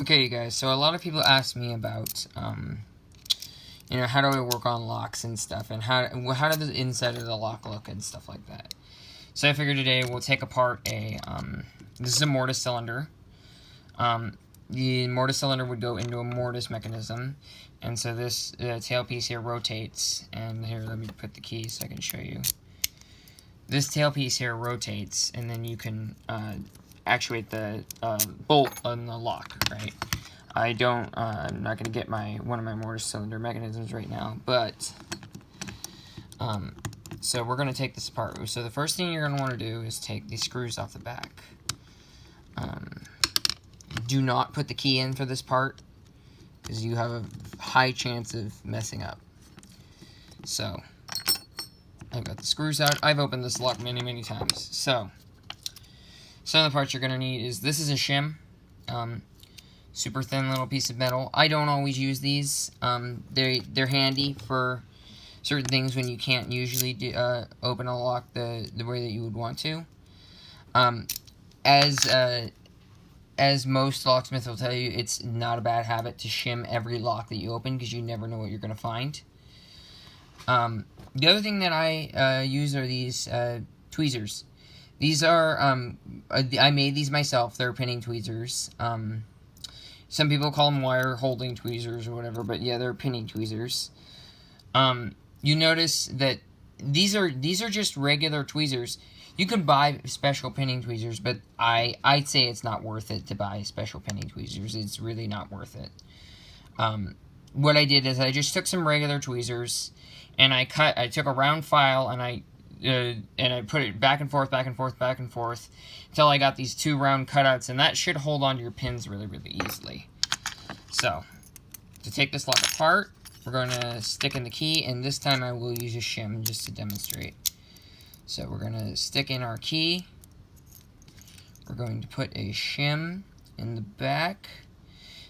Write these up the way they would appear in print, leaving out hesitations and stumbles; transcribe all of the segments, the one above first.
Okay, you guys, so a lot of people ask me about, how do I work on locks and stuff, and how does the inside of the lock look and stuff like that. So I figured today we'll take apart this is a mortise cylinder. The mortise cylinder would go into a mortise mechanism, and so this tailpiece here rotates, and here, let me put the key so I can show you. This tailpiece here rotates, and then you can actuate the bolt on the lock, right? I'm not going to get one of my mortise cylinder mechanisms right now, but, so we're going to take this apart. So the first thing you're going to want to do is take these screws off the back. Do not put the key in for this part, because you have a high chance of messing up. So, I've got the screws out. I've opened this lock many, many times. So, some of the parts you're going to need is, this is a shim. Super thin little piece of metal. I don't always use these. They're handy for certain things when you can't usually open a lock the way that you would want to. As most locksmiths will tell you, it's not a bad habit to shim every lock that you open, because you never know what you're going to find. The other thing that I use are these tweezers. These are, I made these myself. They're pinning tweezers. Some people call them wire holding tweezers or whatever, but yeah, they're pinning tweezers. You notice that these are just regular tweezers. You can buy special pinning tweezers, but I'd say it's not worth it to buy special pinning tweezers. It's really not worth it. What I did is I just took some regular tweezers, and I took a round file, and I put it back and forth, until I got these two round cutouts, and that should hold onto your pins really, really easily. So, to take this lock apart, we're going to stick in the key, and this time I will use a shim just to demonstrate. So we're going to stick in our key. We're going to put a shim in the back.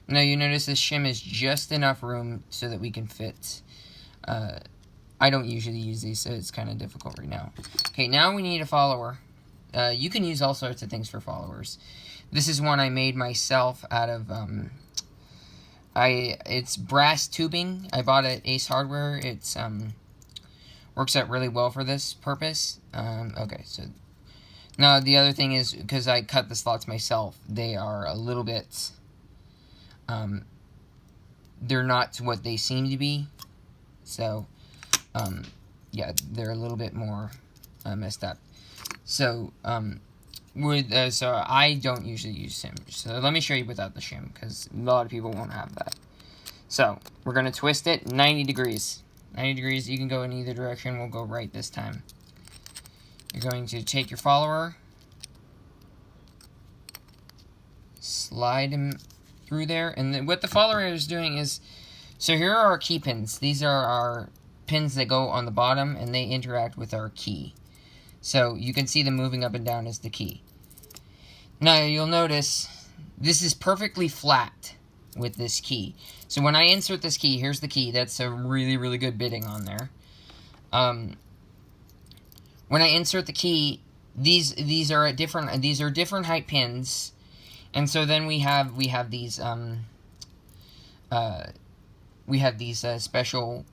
Now you notice this shim is just enough room so that we can fit. I don't usually use these, so it's kind of difficult right now. Okay, now we need a follower. You can use all sorts of things for followers. This is one I made myself out of, it's brass tubing. I bought it at Ace Hardware. It's, works out really well for this purpose. Okay, so now the other thing is, because I cut the slots myself, they are a little bit, they're not what they seem to be. So, yeah, they're a little bit more messed up. So, so I don't usually use shims. So let me show you without the shim, because a lot of people won't have that. So, we're going to twist it 90 degrees. 90 degrees, you can go in either direction. We'll go right this time. You're going to take your follower, slide him through there, and then what the follower is doing is, so here are our key pins. These are our pins that go on the bottom, and they interact with our key. So you can see them moving up and down as the key. Now you'll notice this is perfectly flat with this key. So when I insert this key, here's the key. That's a really, really good bitting on there. When I insert the key, these are different height pins, and so then we have these special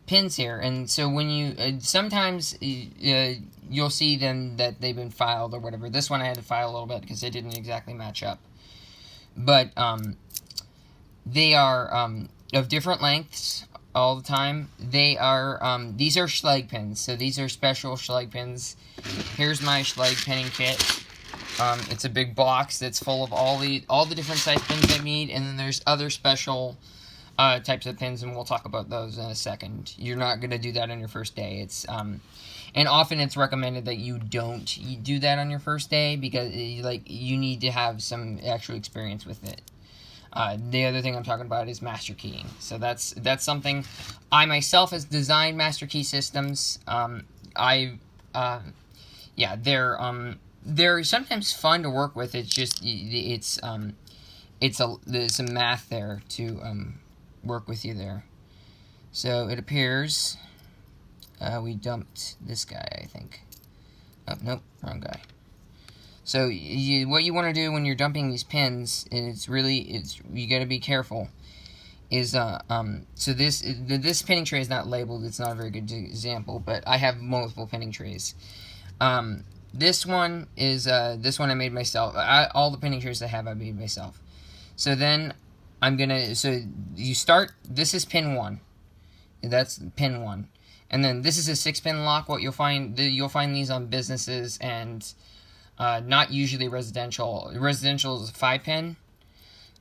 pins here, and so when you sometimes you'll see them that they've been filed or whatever. This one I had to file a little bit because they didn't exactly match up, but they are of different lengths all the time. They are these are Schlage pins, so these are special Schlage pins. Here's my Schlage pinning kit. It's a big box that's full of all the different size pins I need, and then there's other special types of pins, and we'll talk about those in a second. You're not going to do that on your first day. It's and often it's recommended that you don't do that on your first day, because you need to have some actual experience with it. The other thing I'm talking about is master keying. So that's something I myself has designed master key systems. Yeah, they're sometimes fun to work with. It's just there's some math there to work with you there. So it appears we dumped this guy, I think. Oh, nope, wrong guy. So what you want to do when you're dumping these pins, you got to be careful. So this pinning tray is not labeled. It's not a very good example, but I have multiple pinning trays. This one I made myself. All the pinning trays I have, I made myself. So then you start. This is pin 1. That's pin 1. And then this is a 6-pin lock. What you'll find these on businesses and not usually residential. Residential is a 5-pin,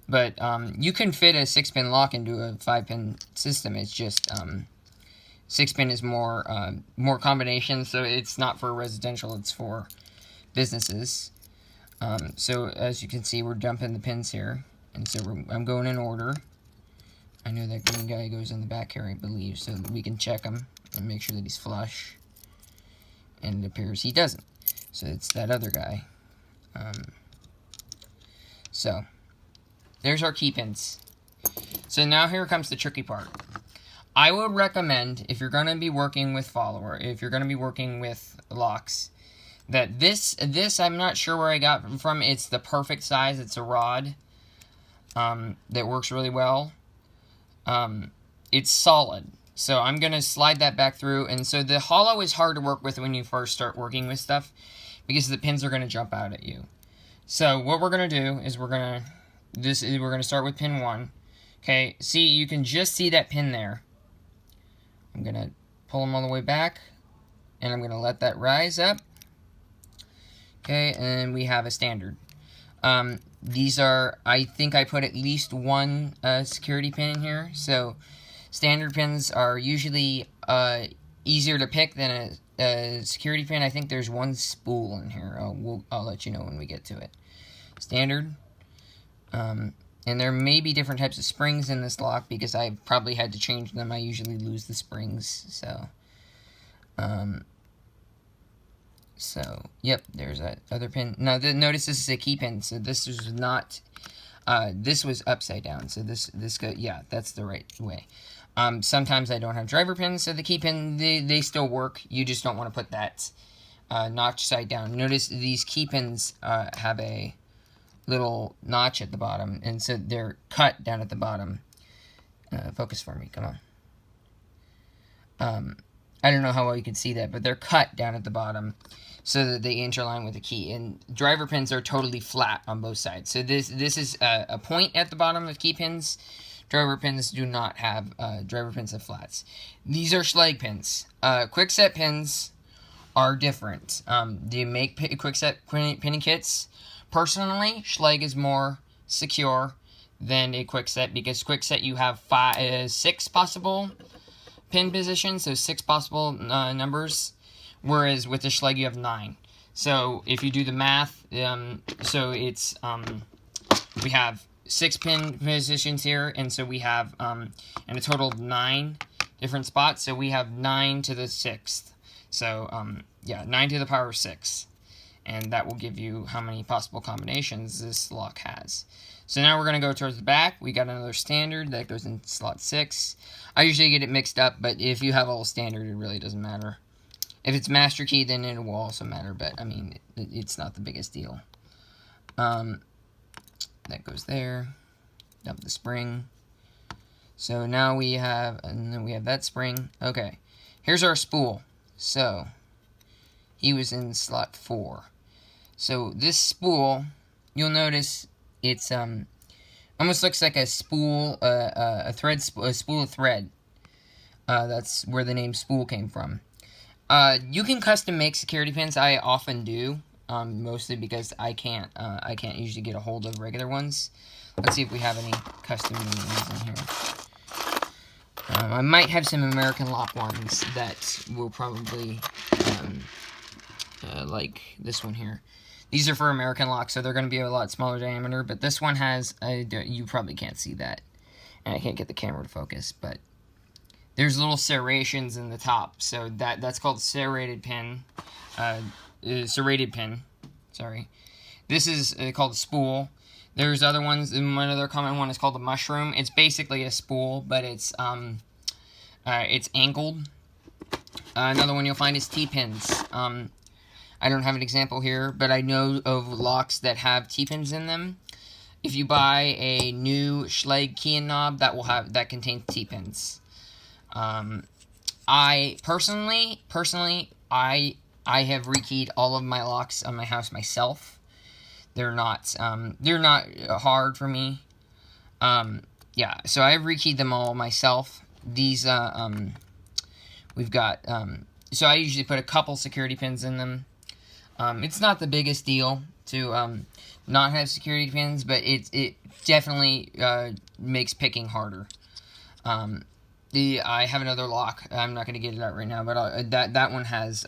but you can fit a 6-pin lock into a 5-pin system. It's just 6-pin is more combinations, so it's not for residential. It's for businesses. So as you can see, we're dumping the pins here, and so I'm going in order. I know that green guy goes in the back here, I believe, so that we can check him and make sure that he's flush. And it appears he doesn't. So it's that other guy. So there's our key pins. So now here comes the tricky part. I would recommend, if you're going to be working with if you're going to be working with locks, that this I'm not sure where I got from. It's the perfect size. It's a rod that works really well. It's solid. So I'm going to slide that back through. And so the hollow is hard to work with when you first start working with stuff, because the pins are going to jump out at you. So what we're going to do is we're going to start with pin 1. Okay, see, you can just see that pin there. I'm going to pull them all the way back, and I'm going to let that rise up. Okay, and we have a standard. These are, I think I put at least one security pin in here. So standard pins are usually easier to pick than a security pin. I think there's one spool in here. I'll let you know when we get to it. Standard. And there may be different types of springs in this lock, because I probably had to change them. I usually lose the springs, so. Yep, there's that other pin. Now, notice this is a key pin, so this was not, this was upside down, so yeah, that's the right way. Sometimes I don't have driver pins, so the key pin, they still work. You just don't want to put that notch side down. Notice these key pins have a little notch at the bottom, and so they're cut down at the bottom. Focus for me, come on. I don't know how well you can see that, but they're cut down at the bottom so that they interline with the key. And driver pins are totally flat on both sides. So this is a point at the bottom of key pins. Driver pins do not have, driver pins have flats. These are Schlage pins. Quickset pins are different. Do you make Quickset pinning kits? Personally, Schlage is more secure than a Quickset, because Quickset you have 6 possible pin positions, so 6 possible numbers, whereas with the Schlage you have 9. So if you do the math, so it's we have 6 pin positions here, and so we have and a total of 9 different spots. So we have 9 to the 6th. So yeah, 9 to the power 6. And that will give you how many possible combinations this lock has. So now we're going to go towards the back. We got another standard that goes in slot 6. I usually get it mixed up, but if you have all standard, it really doesn't matter. If it's master key, then it will also matter, but I mean, it's not the biggest deal. That goes there. Dump the spring. So now we have, and then we have that spring. Okay, here's our spool. So he was in slot 4. So this spool, you'll notice it's almost looks like a spool, a spool of thread. That's where the name spool came from. You can custom make security pins. I often do, mostly because I can't usually get a hold of regular ones. Let's see if we have any custom ones in here. I might have some American lock ones that will probably like this one here. These are for American locks, so they're going to be a lot smaller diameter, but this one has, you probably can't see that, and I can't get the camera to focus, but there's little serrations in the top, so that's called serrated pin, serrated pin, sorry. This is called a spool. There's other ones, and one other common one is called a mushroom. It's basically a spool, but it's angled. Another one you'll find is T-pins. I don't have an example here, but I know of locks that have T-pins in them. If you buy a new Schlage key and knob, that contains T-pins. I personally, I have rekeyed all of my locks on my house myself. They're not hard for me. Yeah, so I've rekeyed them all myself. These, we've got, so I usually put a couple security pins in them. It's not the biggest deal to, not have security pins, but it definitely, makes picking harder. I have another lock. I'm not going to get it out right now, but that one has,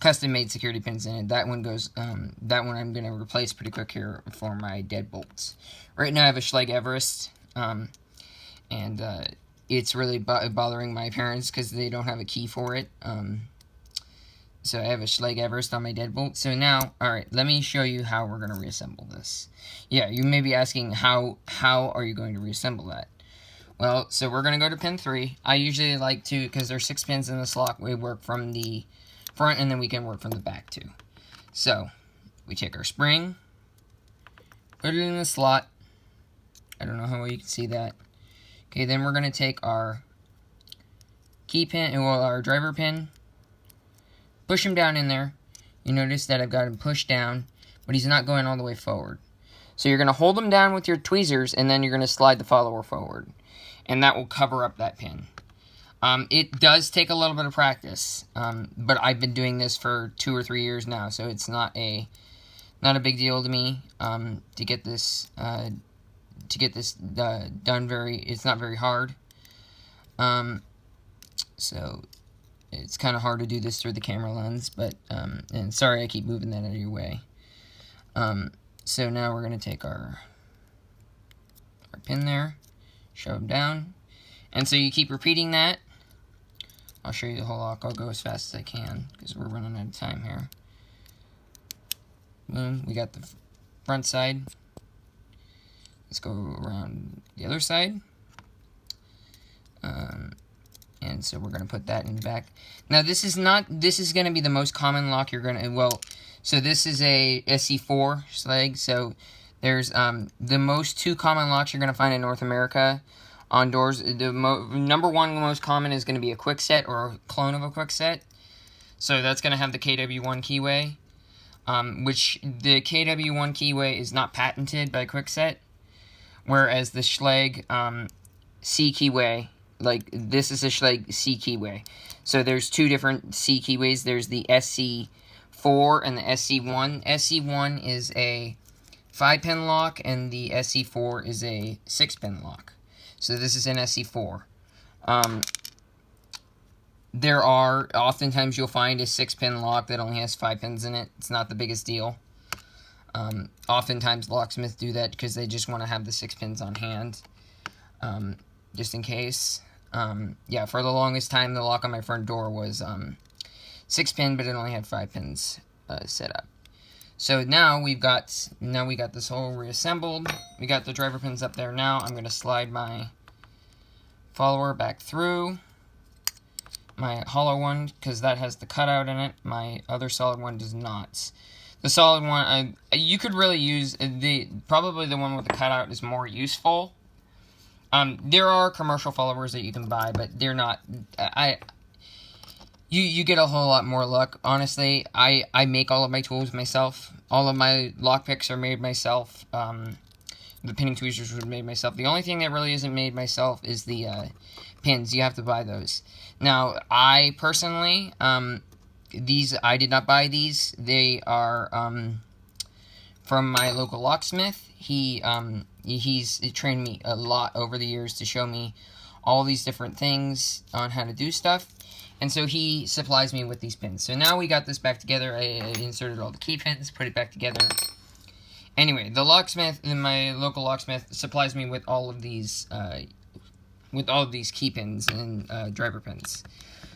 custom-made security pins in it. That one I'm going to replace pretty quick here for my deadbolts. Right now I have a Schlage Everest, and it's really bothering my parents because they don't have a key for it. So I have a Schlage Everest on my deadbolt. So now, alright, let me show you how we're going to reassemble this. Yeah, you may be asking, how are you going to reassemble that? Well, so we're going to go to pin 3. I usually like to, because there's 6 pins in this lock, we work from the front and then we can work from the back too. So, we take our spring, put it in the slot. I don't know how well you can see that. Okay, then we're going to take our key pin, well, our driver pin, push him down in there. You notice that I've got him pushed down, but he's not going all the way forward. So you're going to hold him down with your tweezers, and then you're going to slide the follower forward. And that will cover up that pin. It does take a little bit of practice, but I've been doing this for 2 or 3 years now, so it's not a big deal to me to get this done. It's not very hard. So it's kind of hard to do this through the camera lens, but and sorry I keep moving that out of your way. So now we're going to take our pin there, shove them down, and so you keep repeating that. I'll show you the whole lock. I'll go as fast as I can because we're running out of time here. Boom, we got the front side. Let's go around the other side. And so we're going to put that in the back. Now this is going to be the most common lock you're going to, well, so this is a SC4 Schlage, so there's the most 2 common locks you're going to find in North America on doors. The number 1 most common is going to be a Kwikset or a clone of a Kwikset. So that's going to have the KW1 keyway, which the KW1 keyway is not patented by Kwikset, whereas the Schlage C keyway, like this is a Schlage C keyway. So there's 2 different C keyways. There's the SC4 and the SC1. SC1 is a 5-pin lock, and the SC4 is a 6-pin lock. So this is an SC4. There are, oftentimes you'll find a 6-pin lock that only has 5 pins in it. It's not the biggest deal. Oftentimes locksmiths do that because they just want to have the 6 pins on hand, just in case. Yeah, for the longest time, the lock on my front door was 6-pin, but it only had 5 pins set up. So now we got this whole reassembled. We got the driver pins up there now. I'm going to slide my follower back through my hollow one because that has the cutout in it. My other solid one does not. The solid one, you could really use probably the one with the cutout is more useful. There are commercial followers that you can buy, but they're not. You get a whole lot more luck. Honestly, I make all of my tools myself. All of my lockpicks are made myself. The pinning tweezers were made myself. The only thing that really isn't made myself is the pins. You have to buy those. Now, I personally, I did not buy these. They are from my local locksmith. He's trained me a lot over the years to show me all these different things on how to do stuff. And so he supplies me with these pins. So now we got this back together. I inserted all the key pins, put it back together. Anyway, the locksmith, my local locksmith, supplies me with all of these key pins and driver pins.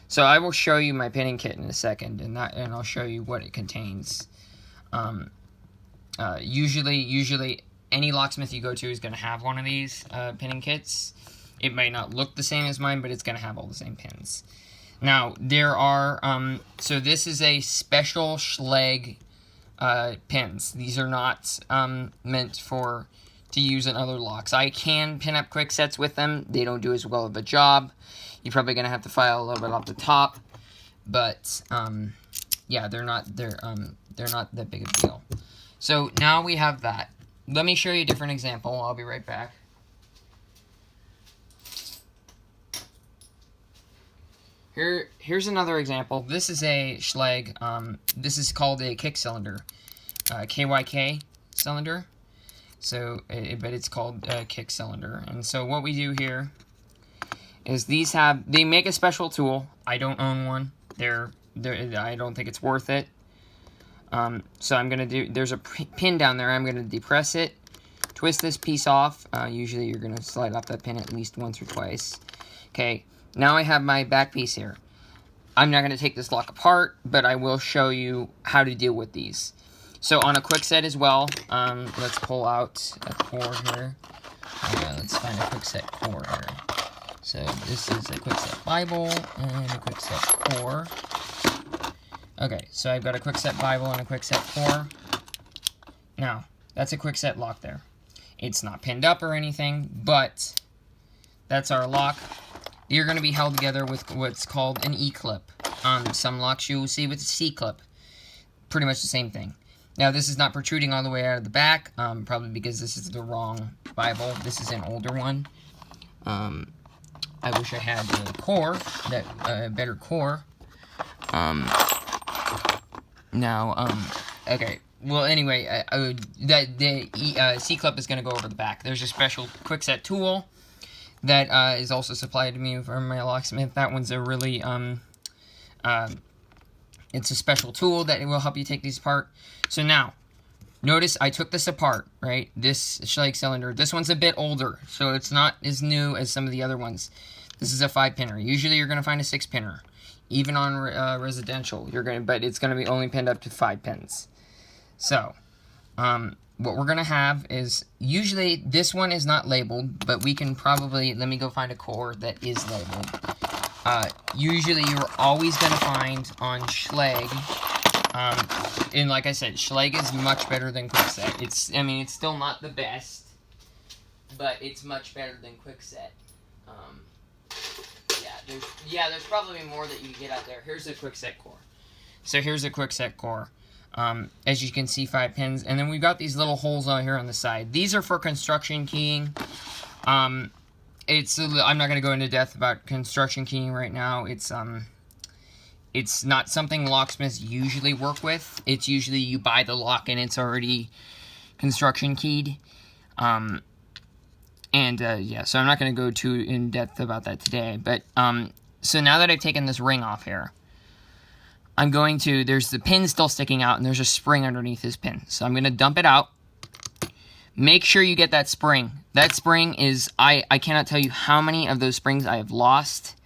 So I will show you my pinning kit in a second, and I'll show you what it contains. Usually any locksmith you go to is going to have one of these pinning kits. It might not look the same as mine, but it's going to have all the same pins. Now, there are, so this is a special Schlage pins. These are not meant to use in other locks. I can pin up quick sets with them. They don't do as well of a job. You're probably going to have to file a little bit off the top. But, yeah, they're not that big of a deal. So, now we have that. Let me show you a different example. I'll be right back. Here's another example. This is a Schlage. This is called a kick cylinder, KYK cylinder. So, but it's called a kick cylinder. And so what we do here is they make a special tool. I don't own one. I don't think it's worth it. So I'm gonna there's a pin down there. I'm gonna depress it, twist this piece off. Usually you're gonna slide off that pin at least once or twice. Okay. Now I have my back piece here. I'm not going to take this lock apart, but I will show you how to deal with these. So on a quick set as well, let's pull out a core here. Let's find a quick set core here. So this is a quick set Bible and a quick set core. Okay, so I've got a quick set Bible and a quick set core. Now, that's a quick set lock there. It's not pinned up or anything, but that's our lock. You're going to be held together with what's called an E-clip. Some locks you will see with a C-clip. Pretty much the same thing. Now, this is not protruding all the way out of the back, probably because this is the wrong Bible. This is an older one. I wish I had a core, better core. Okay. Well, anyway, the C-clip is going to go over the back. There's a special quickset tool that is also supplied to me from my locksmith. That one's a really, it's a special tool that will help you take these apart. So now, notice I took this apart, right? This Schlage cylinder. This one's a bit older, so it's not as new as some of the other ones. This is a 5-pinner. Usually you're going to find a 6-pinner. Even on residential, but it's going to be only pinned up to 5 pins. So, what we're going to have is, usually this one is not labeled, but we can probably, let me go find a core that is labeled. Usually you're always going to find on Schlage, and like I said, Schlage is much better than Quickset. It's still not the best, but it's much better than Quickset. There's probably more that you can get out there. Here's a Quickset core. So here's a Quickset core. As you can see, 5 pins, and then we've got these little holes out here on the side. These are for construction keying. I'm not going to go into depth about construction keying right now. It's not something locksmiths usually work with. It's usually you buy the lock and it's already construction keyed. So I'm not going to go too in depth about that today. But so now that I've taken this ring off here, there's the pin still sticking out, and there's a spring underneath this pin. So I'm going to dump it out. Make sure you get that spring. That spring is, I cannot tell you how many of those springs I have lost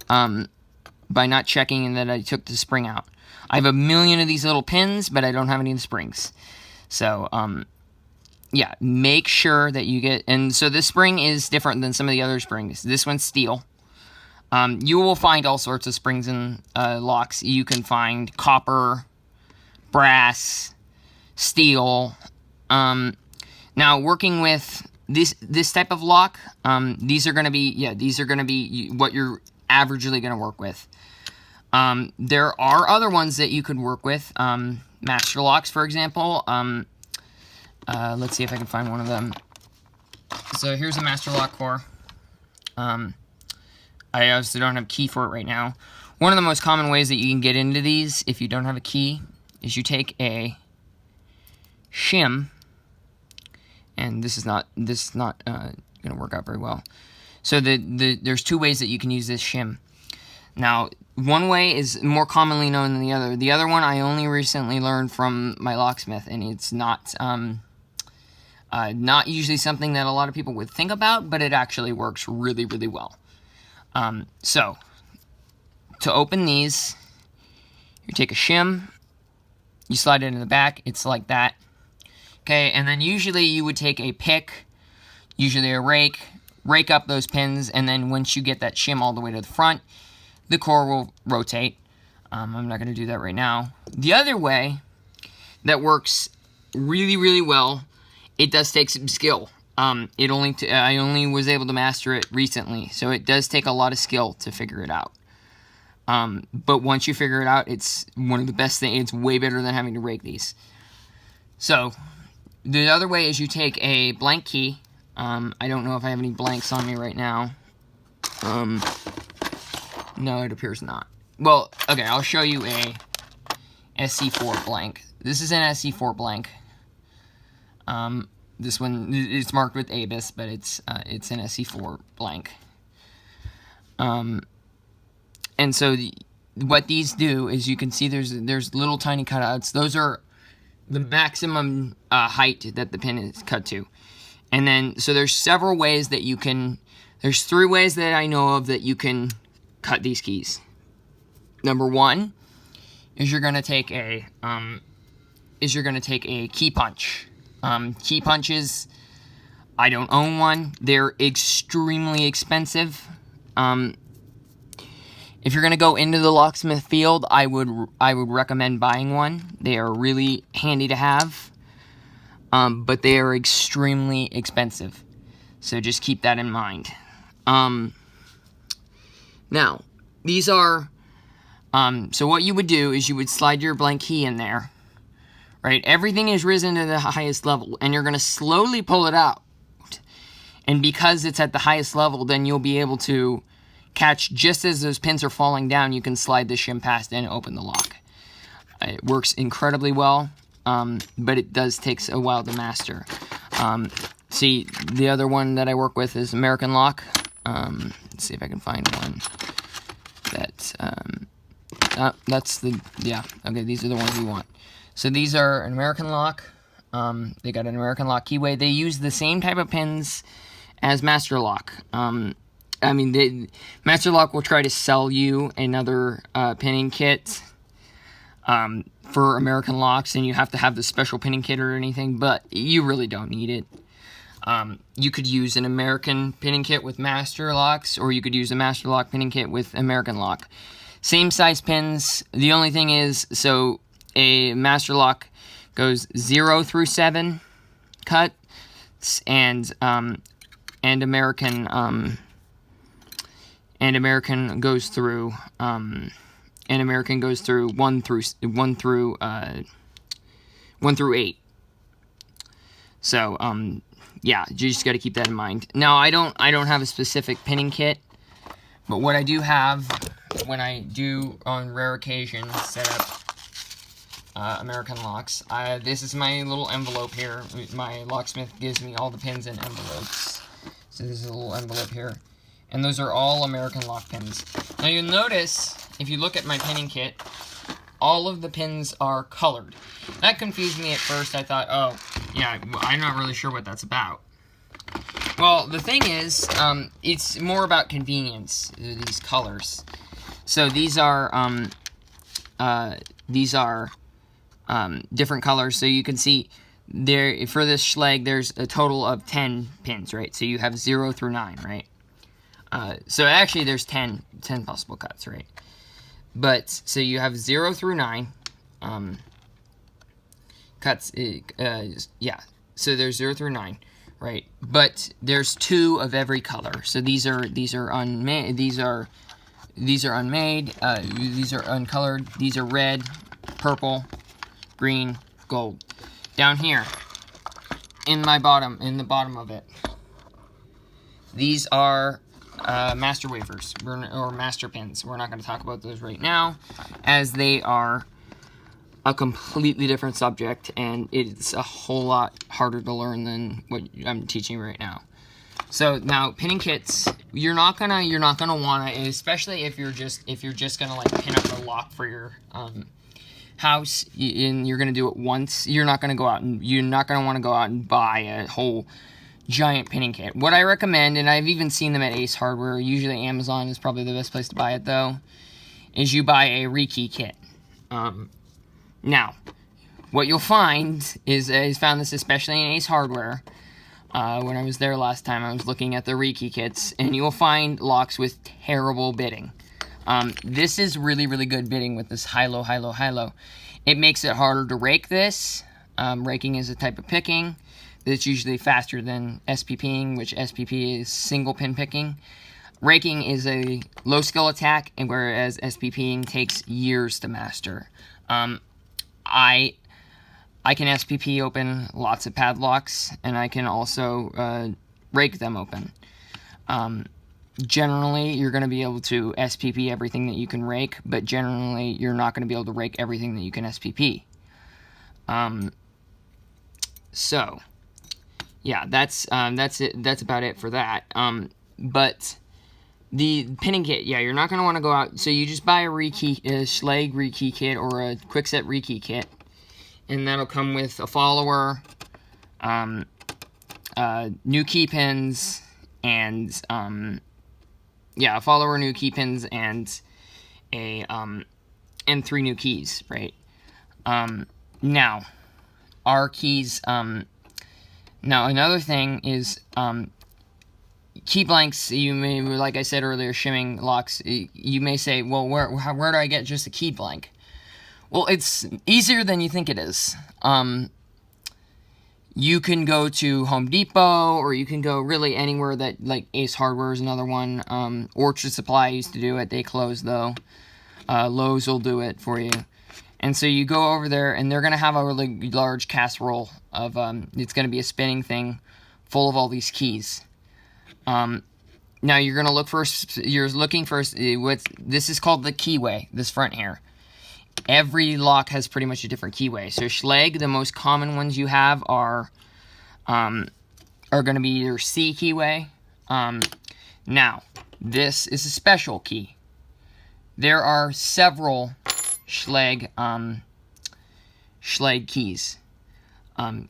by not checking that I took the spring out. I have a million of these little pins, but I don't have any of the springs. So, make sure that you get, and so this spring is different than some of the other springs. This one's steel. You will find all sorts of springs in locks. You can find copper, brass, steel. Now, working with this type of lock, these are going to be what you're averagely going to work with. There are other ones that you could work with. Master locks, for example. Let's see if I can find one of them. So here's a master lock core. I obviously don't have a key for it right now. One of the most common ways that you can get into these, if you don't have a key, is you take a shim, and this is not going to work out very well. So there's 2 ways that you can use this shim. Now, one way is more commonly known than the other. The other one I only recently learned from my locksmith, and it's not usually something that a lot of people would think about, but it actually works really, really well. So, to open these, you take a shim, you slide it in the back, it's like that. Okay, and then usually you would take a pick, usually a rake up those pins, and then once you get that shim all the way to the front, the core will rotate. I'm not going to do that right now. The other way that works really, really well, it does take some skill. I only was able to master it recently, so it does take a lot of skill to figure it out. But once you figure it out, it's one of the best things. It's way better than having to rake these. So, the other way is you take a blank key. I don't know if I have any blanks on me right now. No, it appears not. Well, okay, I'll show you a SC4 blank. This is an SC4 blank. This one, it's marked with ABIS, but it's an SC4 blank. And so what these do is you can see there's little tiny cutouts. Those are the maximum height that the pin is cut to. And then, so there's several ways that you can, there's 3 ways that I know of that you can cut these keys. Number 1 is you're going to take a key punch. Key punches, I don't own one. They're extremely expensive. If you're going to go into the locksmith field, I would recommend buying one. They are really handy to have, but they are extremely expensive. So just keep that in mind. Now, these are, so what you would do is you would slide your blank key in there, right? Everything is risen to the highest level, and you're going to slowly pull it out. And because it's at the highest level, then you'll be able to catch just as those pins are falling down. You can slide the shim past and open the lock. It works incredibly well, but it does take a while to master. See, the other one that I work with is American Lock. Let's see if I can find one that's the, yeah, okay, these are the ones we want. So these are an American Lock. They got an American Lock keyway. They use the same type of pins as Master Lock. I mean, Master Lock will try to sell you another pinning kit for American Locks, and you have to have the special pinning kit or anything, but you really don't need it. You could use an American pinning kit with Master Locks, or you could use a Master Lock pinning kit with American Lock. Same size pins. The only thing is, so a Master Lock goes 0 through 7 cut, and American goes through 1 through 8. So yeah, you just got to keep that in mind. Now, I don't have a specific pinning kit, but what I do have when I do on rare occasions set up American Locks, this is my little envelope here. My locksmith gives me all the pins in envelopes. So this is a little envelope here. And those are all American Lock pins. Now you'll notice, if you look at my pinning kit, all of the pins are colored. That confused me at first. I thought, oh, yeah, I'm not really sure what that's about. Well, the thing is, it's more about convenience, these colors. So these are different colors. So you can see there, for this Schlage, there's a total of 10 pins, right? So you have 0 through 9, right? So actually there's 10 possible cuts, right? But, so you have 0 through 9, cuts, yeah, so there's 0 through 9, right? But there's 2 of every color. So these are unmade, these are unmade, these are uncolored, these are red, purple, green, gold. Down here, in the bottom of it, these are master wafers, or master pins. We're not going to talk about those right now, as they are a completely different subject, and it's a whole lot harder to learn than what I'm teaching right now. So now, pinning kits, you're not gonna wanna, especially if you're just gonna like pin up a lock for your house, and you're gonna do it once. You're not gonna want to go out and buy a whole giant pinning kit. What I recommend, and I've even seen them at Ace Hardware, usually Amazon is probably the best place to buy it though, is you buy a rekey kit. Now, what you'll find is, I found this especially in Ace Hardware, when I was there last time, I was looking at the rekey kits, and you'll find locks with terrible bitting. This is really, really good bidding with this high-low, high-low, high-low. It makes it harder to rake this. Raking is a type of picking that's usually faster than SPPing, which SPP is single pin picking. Raking is a low skill attack, and whereas SPPing takes years to master. I can SPP open lots of padlocks, and I can also rake them open. Generally, you're going to be able to SPP everything that you can rake, but generally, you're not going to be able to rake everything that you can SPP. So, yeah, that's it. That's about it for that. But the pinning kit, yeah, you're not going to want to go out. So you just buy a Schlage rekey kit or a Kwikset rekey kit, and that'll come with a follower, new key pins, and yeah, a follower, new key pins, and and 3 new keys, right? Now, our keys. Now another thing is key blanks. You may, like I said earlier, shimming locks. You may say, well, where do I get just a key blank? Well, it's easier than you think it is. You can go to Home Depot, or you can go really anywhere that, like Ace Hardware is another one. Orchard Supply used to do it. They closed, though. Lowe's will do it for you. And so you go over there, and they're going to have a really large casserole of, it's going to be a spinning thing full of all these keys. Now you're going to look for, you're looking for, this is called the keyway, this front here. Every lock has pretty much a different keyway. So Schlage, the most common ones you have are going to be your C keyway. Now, this is a special key. There are several Schlage keys.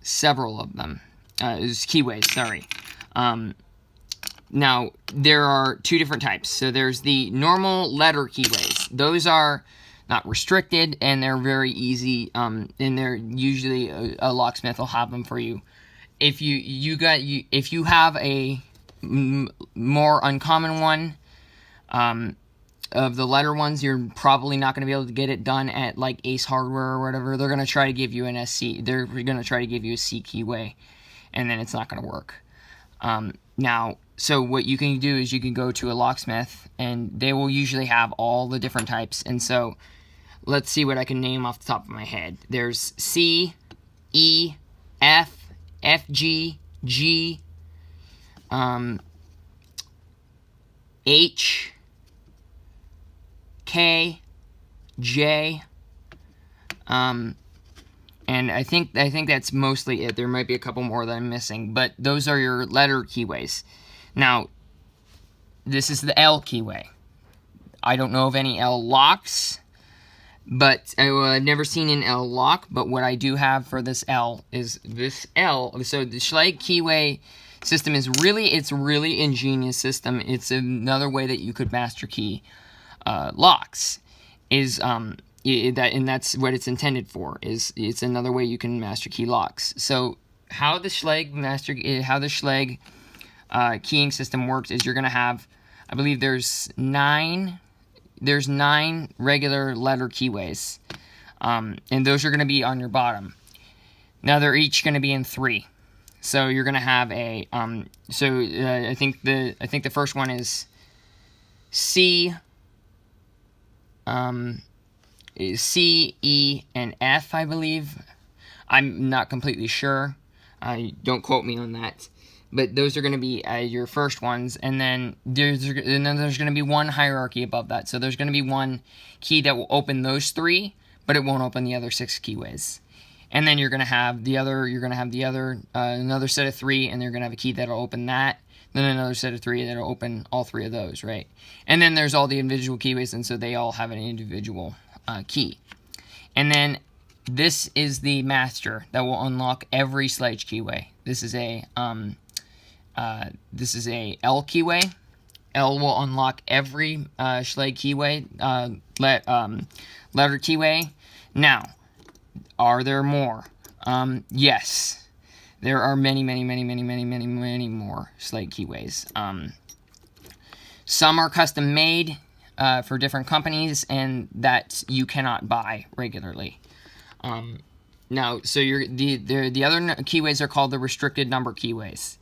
Several of them. Keyways, sorry. Now, there are 2 different types. So there's the normal letter keyways. Those are not restricted, and they're very easy, and they're usually a locksmith will have them for you. If you have a more uncommon one, of the letter ones, you're probably not going to be able to get it done at like Ace Hardware or whatever. They're going to try to give you an SC. They're going to try to give you a C keyway, and then it's not going to work. Now, so what you can do is you can go to a locksmith, and they will usually have all the different types. And so, let's see what I can name off the top of my head. There's C, E, F, FG, G, H, K, J, and I think that's mostly it. There might be a couple more that I'm missing, but those are your letter keyways. Now, this is the L keyway. I don't know of any L locks, but I've never seen an L lock, but what I do have for this L is this L. So the Schlage keyway system is it's a really ingenious system. It's another way that you could master key locks, and that's what it's intended for. It's another way you can master key locks. So how the Schlage keying system works is you're going to have, I believe there's 9 regular letter keyways, and those are going to be on your bottom. Now they're each going to be in 3. So you're going to have a I think the first one is C, C, E, and F, I believe. I'm not completely sure. Don't quote me on that. But those are going to be your first ones, and then there's going to be one hierarchy above that. So there's going to be one key that will open those 3, but it won't open the other 6 keyways. And then you're going to have the other. Another set of 3, and they're going to have a key that'll open that. Then another set of 3 that'll open all 3 of those, right? And then there's all the individual keyways, and so they all have an individual key. And then this is the master that will unlock every Schlage keyway. This is a L keyway. L will unlock every Schlage keyway, letter keyway. Now, are there more? Yes. There are many more Schlage keyways. Some are custom made. for different companies, and that you cannot buy regularly. Now, so the other keyways are called the restricted number keyways.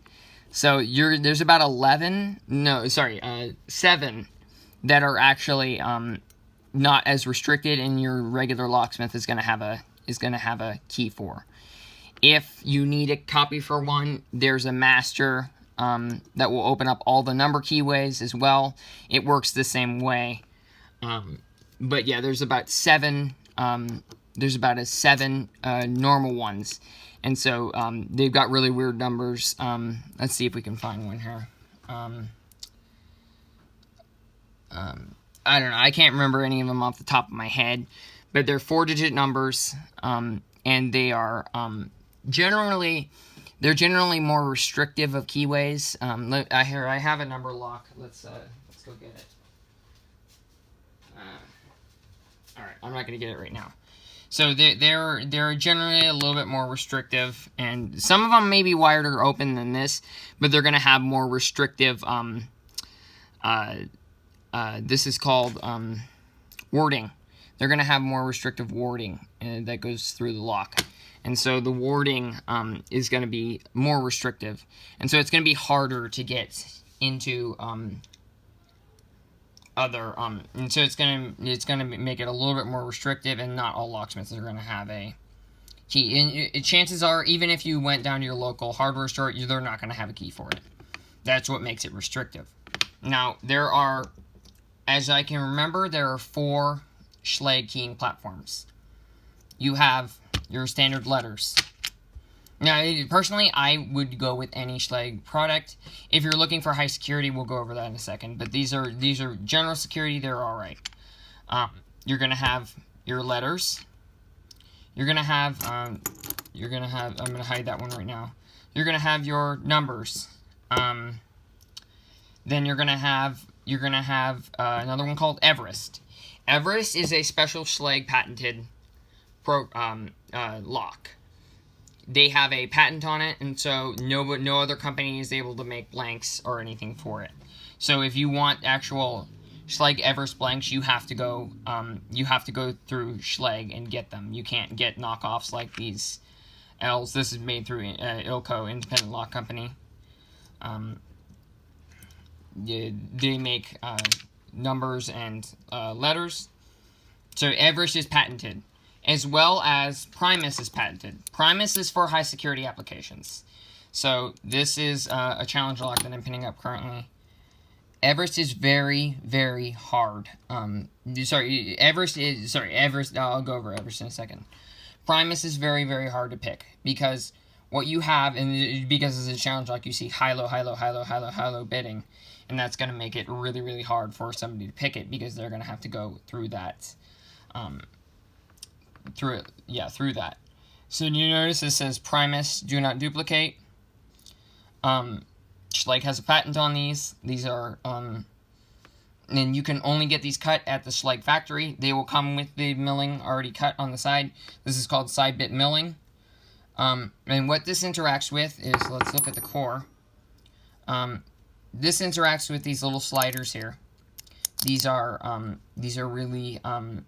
So there's about 7 that are actually not as restricted, and your regular locksmith is going to have a key for. If you need a copy for one, there's a master that will open up all the number keyways as well. It works the same way. But yeah, there's about 7. There's about 7 normal ones, and so they've got really weird numbers. Let's see if we can find one here. I don't know. I can't remember any of them off the top of my head, but they're 4-digit numbers, and they are generally more restrictive of keyways. I have a number lock. Let's go get it. All right, I'm not going to get it right now. So they're generally a little bit more restrictive, and some of them may be wired or open than this, but they're going to have more restrictive. This is called warding. They're going to have more restrictive warding that goes through the lock, and so the warding is going to be more restrictive, and so it's going to be harder to get into and so it's gonna make it a little bit more restrictive, and not all locksmiths are gonna have a key. And chances are, even if you went down to your local hardware store, they're not gonna have a key for it. That's what makes it restrictive. Now, there are, as I can remember, there are 4 Schlage keying platforms. You have your standard letters. Now, personally, I would go with any Schlage product. If you're looking for high security, we'll go over that in a second. But these are general security. They're all right. You're gonna have your letters. You're gonna have. I'm gonna hide that one right now. You're gonna have your numbers. Then you're gonna have another one called Everest. Everest is a special Schlage patented lock. They have a patent on it, and so no other company is able to make blanks or anything for it. So if you want actual Schlage Everest blanks, you have to go through Schlage and get them. You can't get knockoffs like these L's. This is made through ILCO, Independent Lock Company. They make numbers and letters. So Everest is patented, as well as Primus is patented. Primus is for high security applications. So this is a challenge lock that I'm pinning up currently. Everest is very, very hard. Everest, I'll go over Everest in a second. Primus is very, very hard to pick, because what you have, and because it's a challenge lock, you see high-low, high-low, high-low, high-low, high-low bidding, and that's going to make it really, really hard for somebody to pick it, because they're going to have to go through that. Through that. So you notice it says Primus, do not duplicate. Schlage has a patent on these. These are, and you can only get these cut at the Schlage factory. They will come with the milling already cut on the side. This is called side bit milling. And what this interacts with is, let's look at the core. This interacts with these little sliders here. These are really, and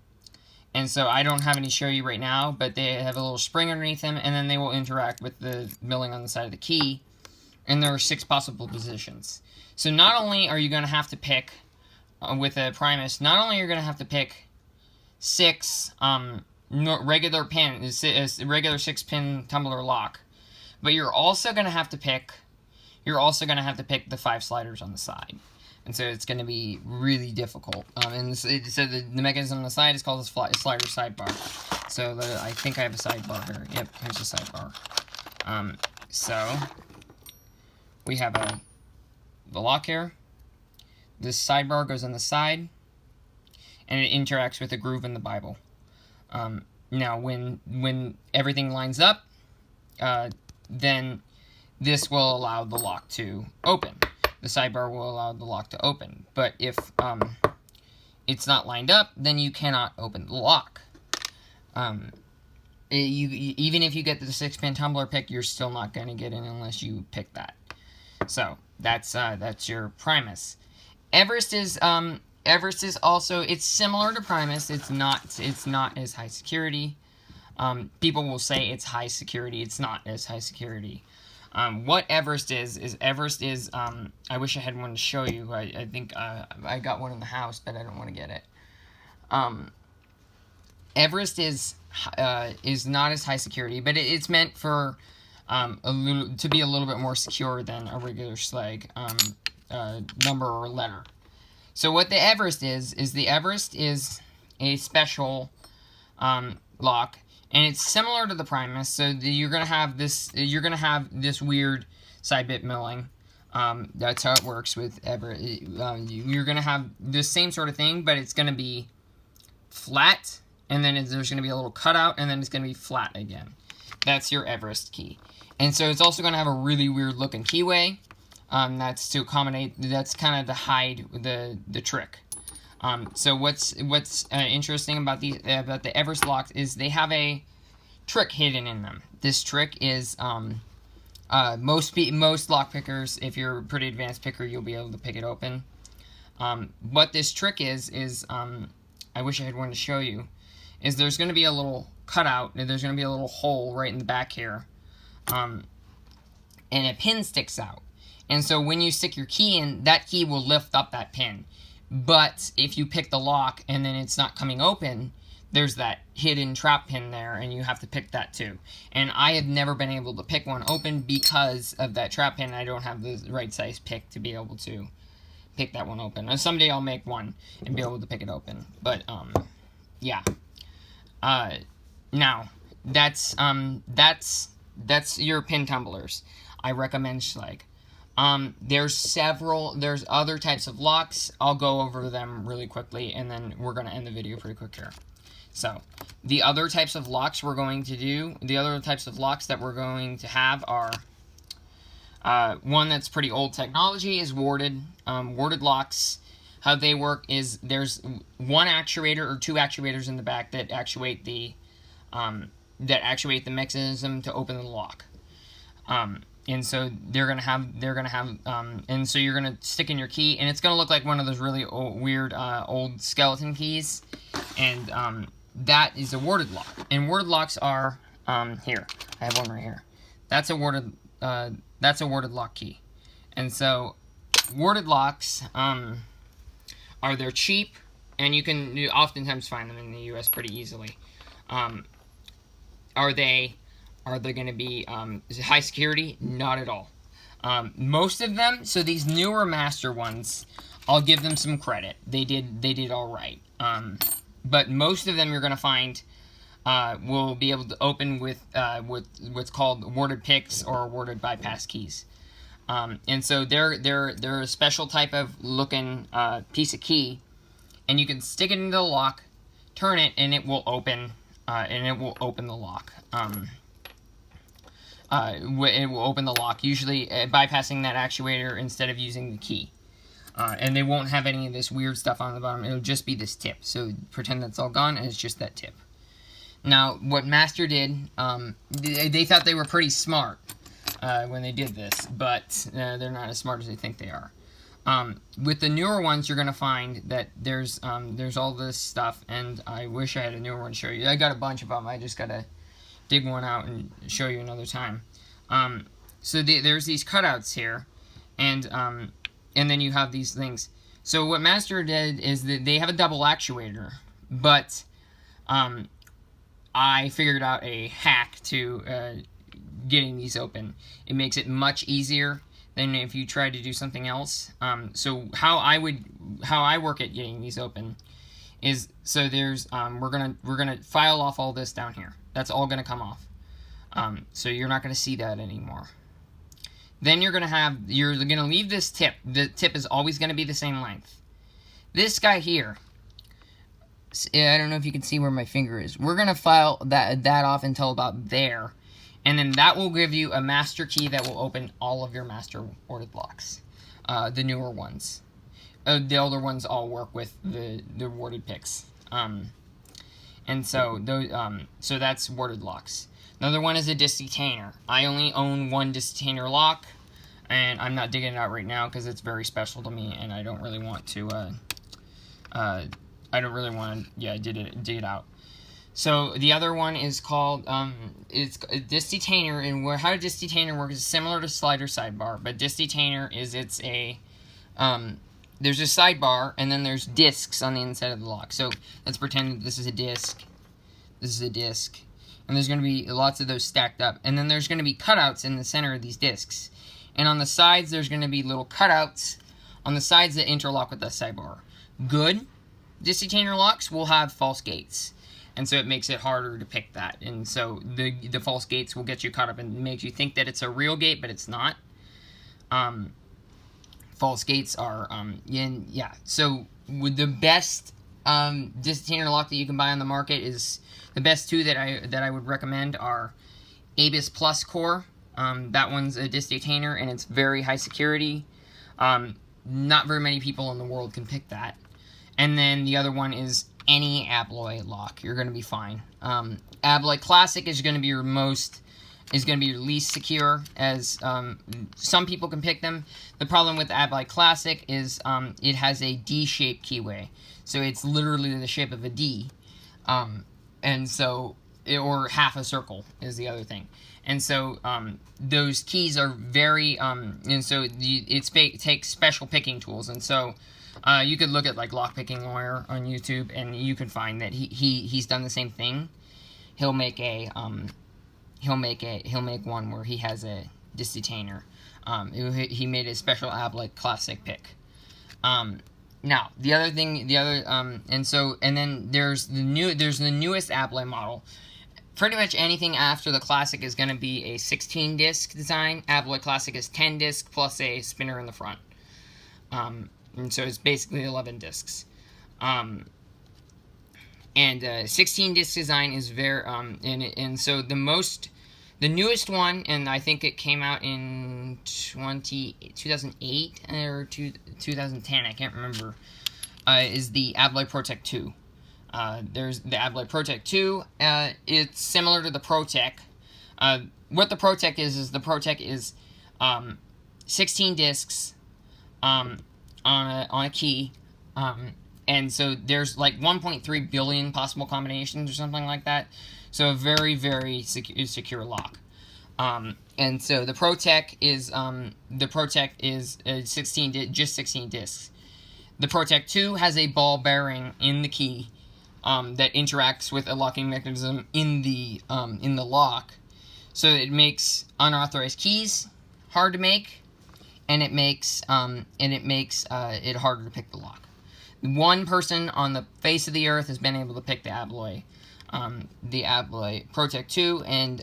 so I don't have any to show you right now, but they have a little spring underneath them, and then they will interact with the milling on the side of the key, and there are 6 possible positions. So not only are you going to have to pick, with a Primus, not only are you going to have to pick 6 regular 6-pin tumbler lock, but you're also going to have to pick the 5 sliders on the side. And so it's going to be really difficult. And so the mechanism on the side is called a slider sidebar. So I think I have a sidebar here. Yep, here's a sidebar. So we have the lock here. This sidebar goes on the side, and it interacts with the groove in the Bible. Now, when everything lines up, then this will allow the lock to open. The sidebar will allow the lock to open. But if it's not lined up, then you cannot open the lock. Even if you get the 6-pin tumbler pick, you're still not going to get in unless you pick that. So that's your Primus. Everest is Everest is also, it's similar to Primus. It's not as high security. People will say it's high security. It's not as high security. What Everest is Everest is, I wish I had one to show you. I think I got one in the house, but I don't want to get it. Everest is not as high security, but it's meant for to be a little bit more secure than a regular slag number or letter. So what the Everest is the Everest is a special lock, and it's similar to the Primus. So you're gonna have this weird side bit milling. That's how it works with Everest. You're gonna have the same sort of thing, but it's gonna be flat, and then there's gonna be a little cutout, and then it's gonna be flat again. That's your Everest key. And so it's also gonna have a really weird looking keyway. That's to accommodate. That's kind of to hide the trick. So what's interesting about the Everest locks is they have a trick hidden in them. This trick is most lock pickers, if you're a pretty advanced picker, you'll be able to pick it open. What this trick is I wish I had one to show you. Is there's going to be a little cutout, and there's going to be a little hole right in the back here, and a pin sticks out. And so when you stick your key in, that key will lift up that pin. But if you pick the lock and then it's not coming open, there's that hidden trap pin there, and you have to pick that too. And I have never been able to pick one open because of that trap pin. I don't have the right size pick to be able to pick that one open. And someday I'll make one and be able to pick it open. But yeah. Now that's your pin tumblers. I recommend Schlage. There's other types of locks. I'll go over them really quickly, and then we're going to end the video pretty quick here. So, the other types of locks that we're going to have are, one that's pretty old technology is warded. Warded locks, how they work is there's one actuator or two actuators in the back that actuate the mechanism to open the lock. And so and so you're gonna stick in your key, and it's gonna look like one of those really weird old skeleton keys, and that is a warded lock. And warded locks are here. I have one right here. That's a warded lock key. And so warded locks they're cheap, and you can oftentimes find them in the U.S. pretty easily. Are they going to be high security? Not at all. Most of them, so these newer master ones, I'll give them some credit. They did all right. But most of them you're going to find will be able to open with what's called warded picks or warded bypass keys. And so they're a special type of looking piece of key, and you can stick it into the lock, turn it, and it will open. The lock. It will open the lock, usually bypassing that actuator instead of using the key. And they won't have any of this weird stuff on the bottom. It'll just be this tip. So pretend that's all gone, and it's just that tip. Now, what Master did, they thought they were pretty smart when they did this, but they're not as smart as they think they are. With the newer ones, you're going to find that there's all this stuff, and I wish I had a newer one to show you. I got a bunch of them. I just got to dig one out and show you another time. So there's these cutouts here, and then you have these things. So what Master did is that they have a double actuator, but I figured out a hack to getting these open. It makes it much easier than if you try to do something else. So how I work at getting these open is, so there's we're gonna file off all this down here. That's all gonna come off. So you're not gonna see that anymore. Then you're gonna leave this tip. The tip is always gonna be the same length. This guy here, I don't know if you can see where my finger is. We're gonna file that off until about there. And then that will give you a master key that will open all of your master warded locks. The newer ones. The older ones all work with the warded picks. And so so that's warded locks. Another one is a disc detainer. I only own one disc detainer lock, and I'm not digging it out right now because it's very special to me, and I don't really want to I don't really want to, dig it out. So the other one is called, it's a disc detainer, and how a disc detainer works is similar to slider sidebar, but disc detainer is, there's a sidebar, and then there's discs on the inside of the lock. So let's pretend that this is a disc, and there's going to be lots of those stacked up, and then there's going to be cutouts in the center of these discs, and on the sides there's going to be little cutouts on the sides that interlock with the sidebar. Good disc detainer locks will have false gates, and so it makes it harder to pick that, and so the false gates will get you caught up and make you think that it's a real gate, but it's not. False gates are, so with the best disc detainer lock that you can buy on the market is, the best two that I would recommend are ABUS Plus Core. That one's a disc detainer, and it's very high security. Not very many people in the world can pick that. And then the other one is any Abloy lock. You're going to be fine. Abloy Classic is going to be your least secure, as some people can pick them. The problem with Abloy Classic is it has a D-shaped keyway, so it's literally the shape of a D, and so, or half a circle is the other thing. And so those keys are very, and so it takes special picking tools, and so you could look at like Lockpicking Lawyer on YouTube, and you can find that he's done the same thing. He'll make one where he has a disc detainer. He made a special Abloy Classic pick. Now the other thing, and then there's the newest Abloy model. Pretty much anything after the Classic is going to be a 16 disc design. Abloy Classic is 10 disc plus a spinner in the front. And so it's basically 11 discs. And 16 disc design is very, and so the newest one, and I think it came out in 2008 or 2010, I can't remember, is the Abloy ProTech 2. There's the Abloy ProTech 2. It's similar to the ProTech. What the ProTech is the ProTech is 16 discs on a key, and so there's like 1.3 billion possible combinations or something like that. So a very, very secure lock. And so the ProTech is 16 discs. The ProTech 2 has a ball bearing in the key that interacts with a locking mechanism in the lock, so it makes unauthorized keys hard to make, and it makes it harder to pick the lock. One person on the face of the earth has been able to pick the Abloy ProTech 2, and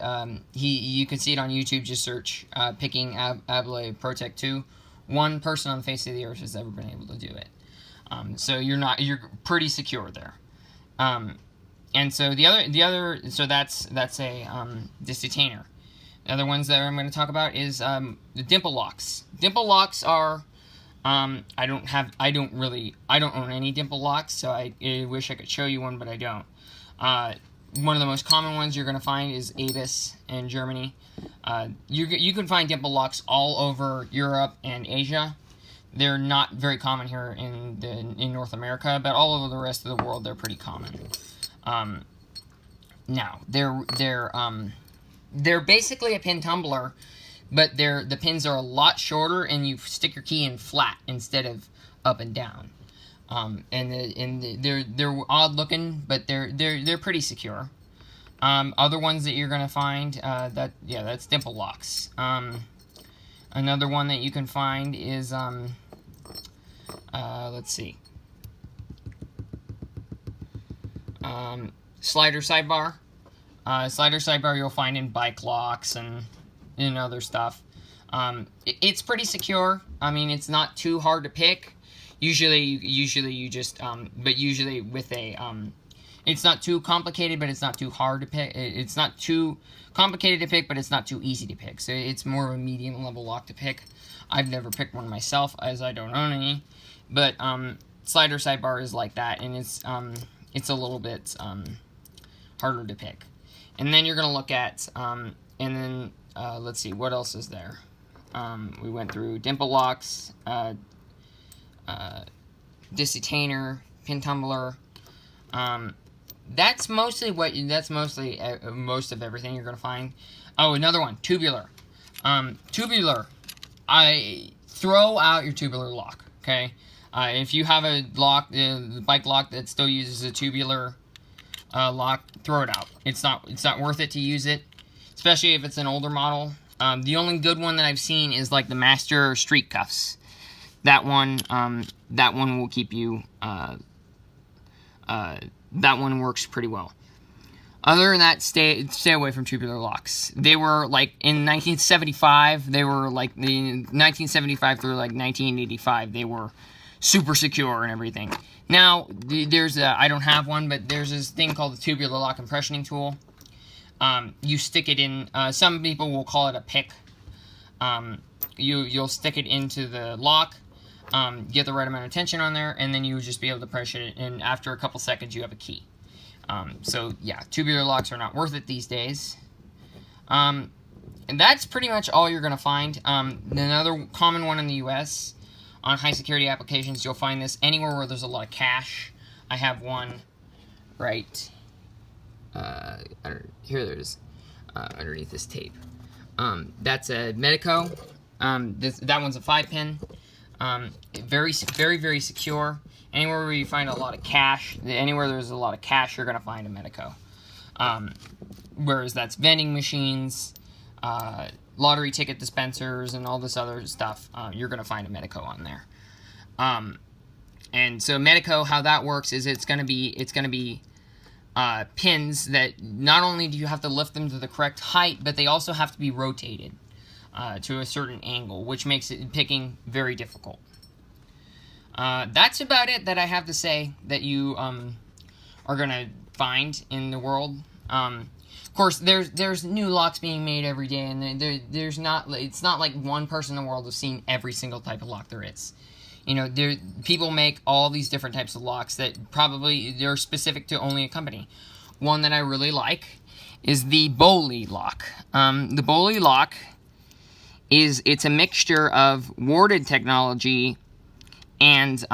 you can see it on YouTube. Just search picking Abloy ProTech 2. One person on the face of the earth has ever been able to do it. So you're pretty secure there. And so so that's a this detainer. The other ones that I'm going to talk about is the dimple locks. Dimple locks are I don't own any dimple locks, so I wish I could show you one, but I don't. One of the most common ones you're going to find is ABUS in Germany. You can find dimple locks all over Europe and Asia. They're not very common here in North America, but all over the rest of the world they're pretty common. Now they're basically a pin tumbler, but the pins are a lot shorter, and you stick your key in flat instead of up and down. They're odd looking, but they're pretty secure. Other ones that you're gonna find that's dimple locks. Another one that you can find is let's see, slider sidebar. Slider sidebar you'll find in bike locks and in other stuff. It's pretty secure. I mean, it's not too hard to pick. Usually you just but usually with a it's not too complicated, but it's not too hard to pick. It's not too complicated to pick, but it's not too easy to pick. So it's more of a medium level lock to pick. I've never picked one myself, as I don't own any. But slider sidebar is like that, and it's a little bit harder to pick. And then you're gonna look at let's see, what else is there. We went through dimple locks, disc detainer, pin tumbler. That's mostly most of everything you're gonna find. Oh, another one, tubular. Tubular. Throw out your tubular lock. Okay, if you have a lock, the bike lock that still uses a tubular lock, throw it out. It's not worth it to use it, especially if it's an older model. The only good one that I've seen is like the Master Street Cuffs. That one will keep you. That one works pretty well. Other than that, stay away from tubular locks. They were like in 1975. They were like the 1975 through like 1985. They were super secure and everything. Now there's I don't have one, but there's this thing called the tubular lock impressioning tool. You stick it in. Some people will call it a pick. You'll stick it into the lock. Get the right amount of tension on there, and then you would just be able to press it, and after a couple seconds you have a key. So yeah, tubular locks are not worth it these days. And that's pretty much all you're going to find. Another common one in the US, on high security applications, you'll find this anywhere where there's a lot of cache. I have one right here it is, underneath this tape. That's a Medeco. That one's a 5-pin. Very secure. Anywhere where you find a lot of cache, anywhere there's a lot of cache, you're going to find a Medeco. Whereas that's vending machines, lottery ticket dispensers, and all this other stuff, you're going to find a Medeco on there. And so Medeco, how that works is it's going to be pins that not only do you have to lift them to the correct height, but they also have to be rotated to a certain angle, which makes it picking very difficult. That's about it that I have to say that you are gonna find in the world. Of course, there's new locks being made every day, and it's not like one person in the world has seen every single type of lock there is. You know, people make all these different types of locks that probably they're specific to only a company. One that I really like is the Boley lock. The Boley lock it's a mixture of warded technology and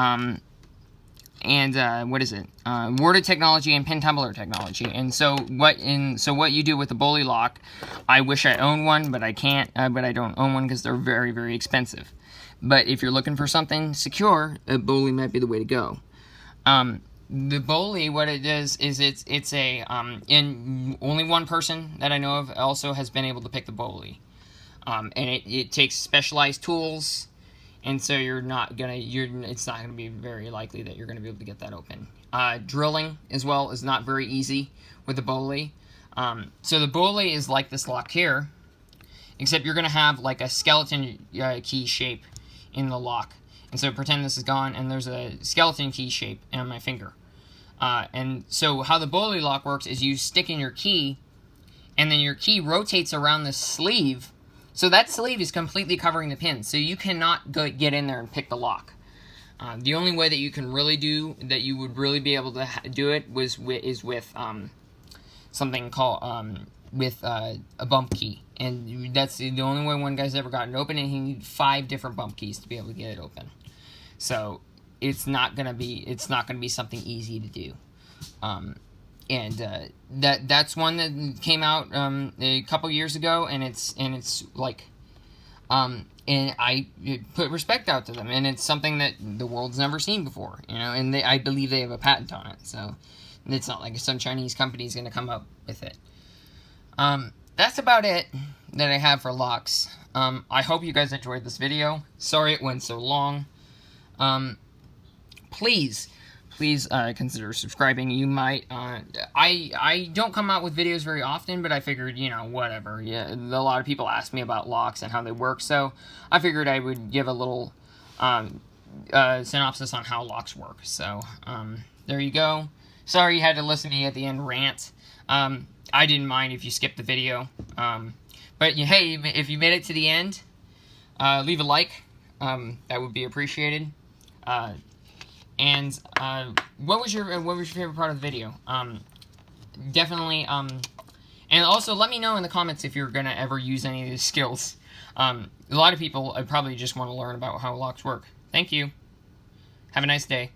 what is it? Warded technology and pin tumbler technology. And so what you do with the Boley lock, I wish I owned one, but I can't. But I don't own one because they're very, very expensive. But if you're looking for something secure, a Boley might be the way to go. The Boley, what it does is it's a and only one person that I know of also has been able to pick the Boley. And it takes specialized tools, and so it's not gonna be very likely that you're gonna be able to get that open. Drilling as well is not very easy with the Boley. So the Boley is like this lock here, except you're gonna have like a skeleton key shape in the lock. And so pretend this is gone, and there's a skeleton key shape on my finger. And so how the Boley lock works is you stick in your key, and then your key rotates around the sleeve. So that sleeve is completely covering the pin, so you cannot get in there and pick the lock. The only way that you can really you would really be able to do it is with something called with a bump key, and that's the only way one guy's ever gotten it open, and he needed 5 different bump keys to be able to get it open. So it's not gonna be something easy to do. And that's one that came out a couple years ago, and it's like and I put respect out to them, and it's something that the world's never seen before, you know, and I believe they have a patent on it, so it's not like some Chinese company is going to come up with it. That's about it that I have for locks. I hope you guys enjoyed this video. Sorry it went so long. Please consider subscribing. You might, I don't come out with videos very often, but I figured, you know, whatever. Yeah, a lot of people ask me about locks and how they work, so I figured I would give a little synopsis on how locks work. So, there you go. Sorry you had to listen to me at the end rant. I didn't mind if you skipped the video. But hey, if you made it to the end, leave a like. That would be appreciated. And what was your favorite part of the video? Definitely. And also let me know in the comments if you're gonna ever use any of these skills. A lot of people probably just want to learn about how locks work. Thank you. Have a nice day.